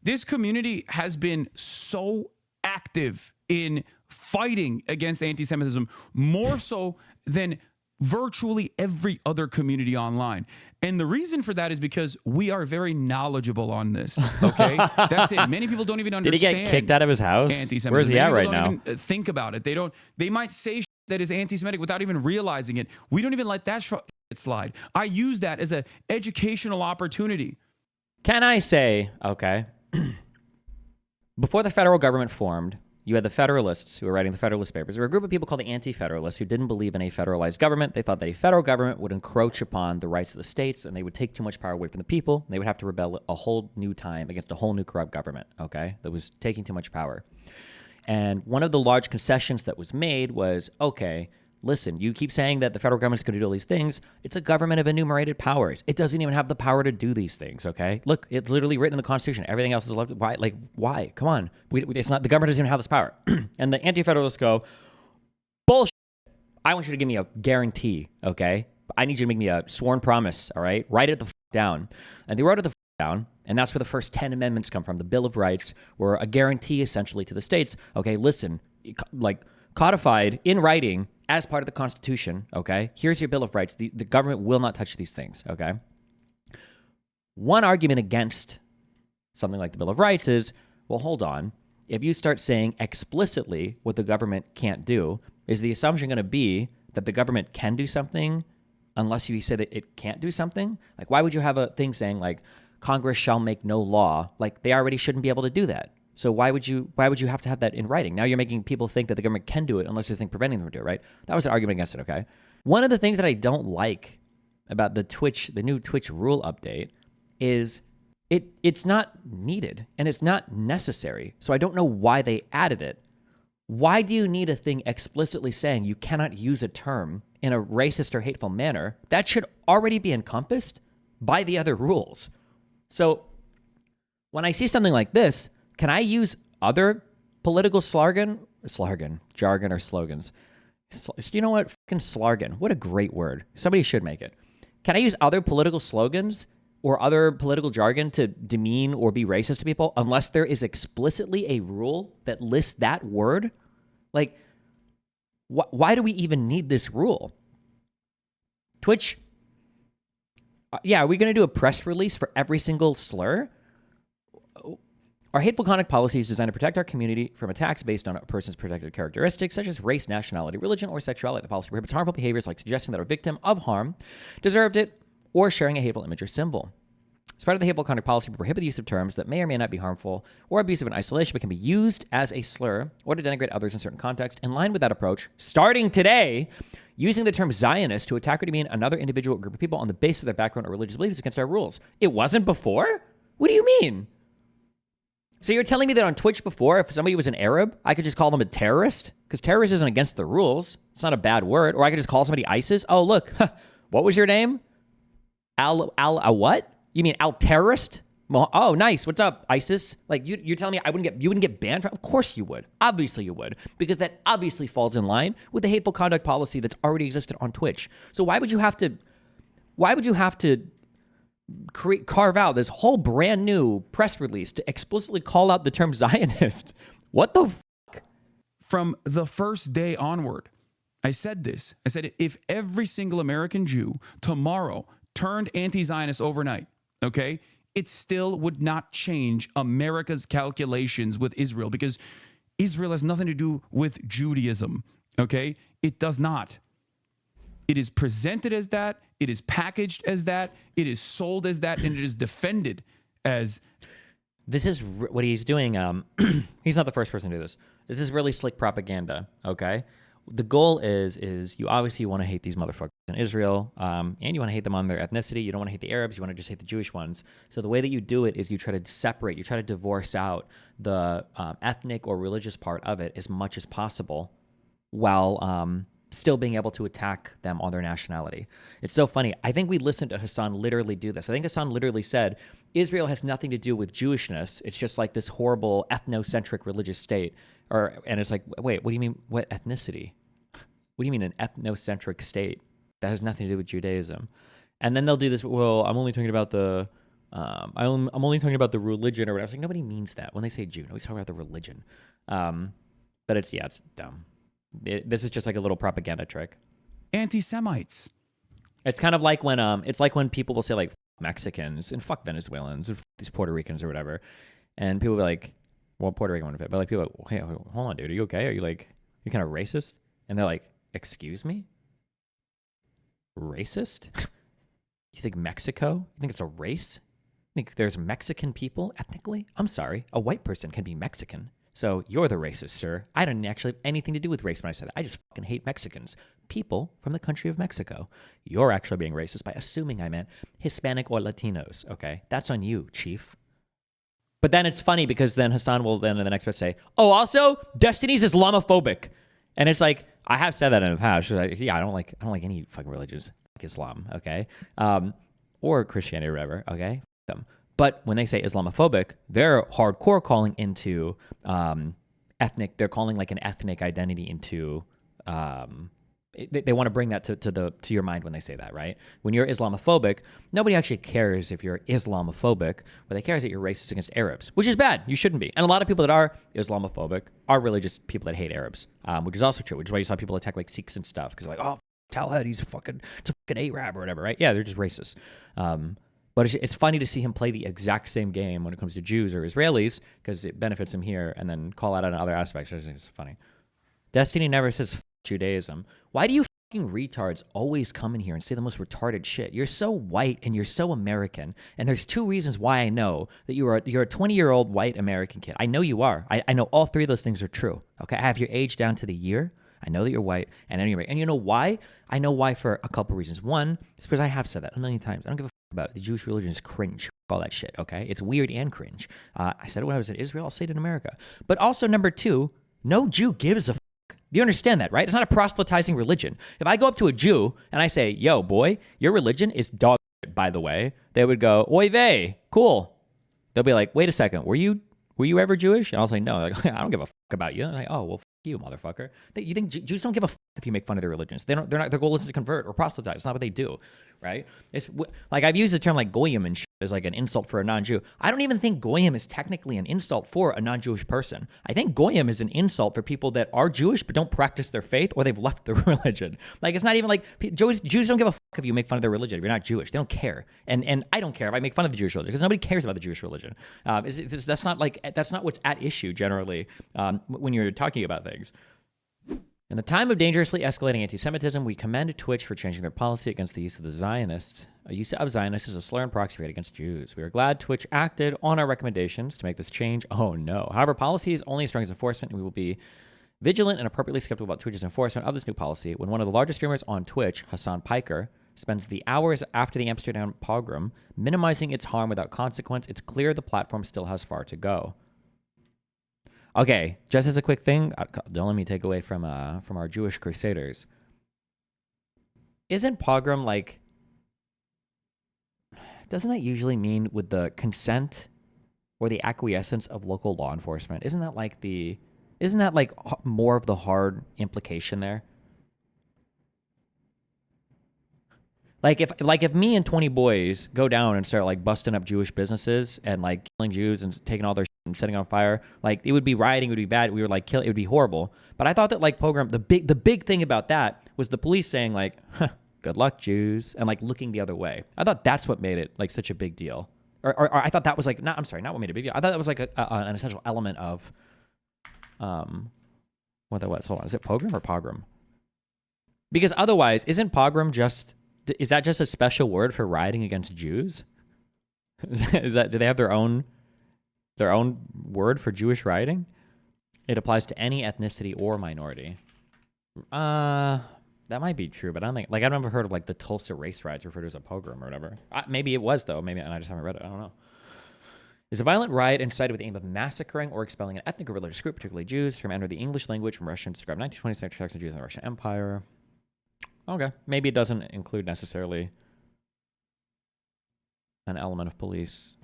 This community has been so active in fighting against anti-Semitism, more so than virtually every other community online. And the reason for that is because we are very knowledgeable on this. Okay, that's it. Many people don't even understand. Did he get kicked out of his house? Anti-Semitism. Where's he at right now? Don't even think about it. They might say shit that is anti-Semitic without even realizing it. We don't even let that shit slide. I use that as an educational opportunity. Can I say, okay, before the federal government formed, you had the Federalists who were writing the Federalist Papers. There were a group of people called the Anti-Federalists who didn't believe in a federalized government. They thought that a federal government would encroach upon the rights of the states and they would take too much power away from the people. And they would have to rebel a whole new time against a whole new corrupt government, okay, that was taking too much power. And one of the large concessions that was made was, okay, listen, you keep saying that the federal government is going to do all these things. It's a government of enumerated powers. It doesn't even have the power to do these things, okay? Look, it's literally written in the Constitution. Everything else is left. Why? Like, why? Come on. It's not, the government doesn't even have this power. And the Anti-Federalists go, bullshit. I want you to give me a guarantee, okay? I need you to make me a sworn promise, all right? Write it the down. And they wrote it the down. And that's where the first 10 amendments come from. The Bill of Rights were a guarantee essentially to the states. Okay, listen, like codified in writing as part of the Constitution, okay? Here's your Bill of Rights. The government will not touch these things, okay? One argument against something like the Bill of Rights is, well, hold on. If you start saying explicitly what the government can't do, is the assumption going to be that the government can do something unless you say that it can't do something? Like, why would you have a thing saying, like, Congress shall make no law? Like, they already shouldn't be able to do that. So why would you have to have that in writing? Now you're making people think that the government can do it unless they think preventing them from doing it, right? That was an argument against it, okay? One of the things that I don't like about the new Twitch rule update is it's not needed and it's not necessary. So I don't know why they added it. Why do you need a thing explicitly saying you cannot use a term in a racist or hateful manner? That should already be encompassed by the other rules. So when I see something like this, can I use other political jargon or slogans? You know what? Fucking slargon. What a great word. Somebody should make it. Can I use other political slogans or other political jargon to demean or be racist to people unless there is explicitly a rule that lists that word? Like, why do we even need this rule? Twitch, are we going to do a press release for every single slur? Our hateful conduct policy is designed to protect our community from attacks based on a person's protected characteristics, such as race, nationality, religion, or sexuality. The policy prohibits harmful behaviors like suggesting that a victim of harm deserved it or sharing a hateful image or symbol. As part of the hateful conduct policy, we prohibit the use of terms that may or may not be harmful or abusive in isolation, but can be used as a slur or to denigrate others in certain contexts. In line with that approach, starting today, using the term Zionist to attack or demean another individual or group of people on the basis of their background or religious beliefs is against our rules. It wasn't before? What do you mean? So you're telling me that on Twitch before, if somebody was an Arab, I could just call them a terrorist? Because terrorist isn't against the rules. It's not a bad word. Or I could just call somebody ISIS. Oh, look, what was your name? A what? You mean al-terrorist? Oh, nice. What's up, ISIS? Like, you're telling me you wouldn't get banned from? Of course you would. Obviously you would. Because that obviously falls in line with the hateful conduct policy that's already existed on Twitch. So why would you have to carve out this whole brand new press release to explicitly call out the term Zionist? What the fuck? From the first day onward, I said this. I said, if every single American Jew tomorrow turned anti-Zionist overnight, okay, it still would not change America's calculations with Israel, because Israel has nothing to do with Judaism, okay? It does not. It is presented as that. It is packaged as that. It is sold as that, and it is defended as. This is what he's doing. He's not the first person to do this. This is really slick propaganda, okay? The goal is you obviously want to hate these motherfuckers in Israel, and you want to hate them on their ethnicity. You don't want to hate the Arabs. You want to just hate the Jewish ones. So the way that you do it is you try to separate, you try to divorce out the ethnic or religious part of it as much as possible while still being able to attack them on their nationality. It's so funny. I think we listened to Hasan literally do this. I think Hasan literally said, Israel has nothing to do with Jewishness. It's just like this horrible ethnocentric religious state. And it's like, wait, what do you mean? What ethnicity? What do you mean an ethnocentric state? That has nothing to do with Judaism. And then they'll do this, well, I'm only talking about the I'm only talking about the religion or whatever. I was like, nobody means that when they say Jew. Nobody's talking about the religion. But it's dumb. This is just like a little propaganda trick. Anti-Semites. It's kind of like when people will say like Mexicans and fuck Venezuelans and these Puerto Ricans or whatever, and people will be like, well, Puerto Rican wouldn't fit, but like people, are like, hey, hold on, dude, are you okay? Are you kind of racist? And they're like, excuse me, racist? You think Mexico? You think it's a race? You think there's Mexican people ethnically? I'm sorry, a white person can be Mexican. So you're the racist, sir. I didn't actually have anything to do with race when I said that. I just fucking hate Mexicans. People from the country of Mexico. You're actually being racist by assuming I meant Hispanic or Latinos, okay? That's on you, chief. But then it's funny because then Hasan will then in the next bit say, oh, also, Destiny's Islamophobic. And it's like, I have said that in the past. Like, yeah, I don't like any fucking religions like Islam, okay? Or Christianity or whatever, okay? But when they say Islamophobic, they're hardcore calling into ethnic. They're calling like an ethnic identity into. They want to bring that to your mind when they say that, right? When you're Islamophobic, nobody actually cares if you're Islamophobic. What they care is that you're racist against Arabs, which is bad. You shouldn't be. And a lot of people that are Islamophobic are really just people that hate Arabs, which is also true. Which is why you saw people attack like Sikhs and stuff because like, oh, Talhead, it's a fucking Arab or whatever, right? Yeah, they're just racist. But it's funny to see him play the exact same game when it comes to Jews or Israelis because it benefits him here and then call out on other aspects. I think it's funny. Destiny never says Judaism. Why do you fucking retards always come in here and say the most retarded shit? You're so white and you're so American. And there's two reasons why I know that you're a 20-year-old white American kid. I know you are. I know all three of those things are true. Okay, I have your age down to the year. I know that you're white, and anyway, and you know why? I know why for a couple reasons. One, is because I have said that a million times. I don't give a fuck about it. The Jewish religion is cringe. All that shit, okay? It's weird and cringe. I said it when I was in Israel. I'll say it in America. But also, number two, no Jew gives a fuck. Do you understand that, right? It's not a proselytizing religion. If I go up to a Jew and I say, yo, boy, your religion is dog shit, by the way, they would go, oy vey, cool. They'll be like, wait a second, were you ever Jewish? And I'll say, no. Like, I don't give a fuck about you. And I'm like, oh, well, you, motherfucker. You think Jews don't give a fuck if you make fun of their religions? They're not. Their goal isn't to convert or proselytize. It's not what they do, right? It's like I've used the term like goyim and shit as like an insult for a non-Jew. I don't even think goyim is technically an insult for a non-Jewish person. I think goyim is an insult for people that are Jewish but don't practice their faith or they've left their religion. Like it's not even like Jews don't give a fuck if you make fun of their religion. If you're not Jewish, they don't care. And I don't care if I make fun of the Jewish religion because nobody cares about the Jewish religion. That's not what's at issue generally when you're talking about things. In the time of dangerously escalating anti-Semitism, we commend Twitch for changing their policy against the use of the Zionist. A use of Zionist is a slur and proxy raid against Jews. We are glad Twitch acted on our recommendations to make this change. Oh no. However, policy is only as strong as enforcement, and we will be vigilant and appropriately skeptical about Twitch's enforcement of this new policy. When one of the largest streamers on Twitch, Hasan Piker, spends the hours after the Amsterdam pogrom minimizing its harm without consequence, it's clear the platform still has far to go. Okay, just as a quick thing, don't let me take away from our Jewish crusaders. Isn't pogrom like? Doesn't that usually mean with the consent or the acquiescence of local law enforcement? Isn't that like more of the hard implication there? Like if me and 20 boys go down and start like busting up Jewish businesses and like killing Jews and taking all their shit and setting on fire, like it would be rioting, it would be bad, we would like kill, it would be horrible. But I thought that like pogrom, the big thing about that was the police saying like, huh, good luck Jews, and like looking the other way. I thought that's what made it like such a big deal. Or I thought that was like, not what made it a big deal. I thought that was like an essential element of what that was. Hold on, is it pogrom or pogrom? Because otherwise, is that just a special word for rioting against Jews? Do they have their own word for Jewish rioting? It applies to any ethnicity or minority. That might be true, but I don't think, like, I've never heard of like the Tulsa race riots referred to as a pogrom or whatever. Maybe it was though. Maybe, and I just haven't read it. I don't know. Is a violent riot incited with the aim of massacring or expelling an ethnic or religious group, particularly Jews, from entered the English language from Russian to describe 1926 attacks on Jews in the Russian Empire. Okay, maybe it doesn't include necessarily an element of police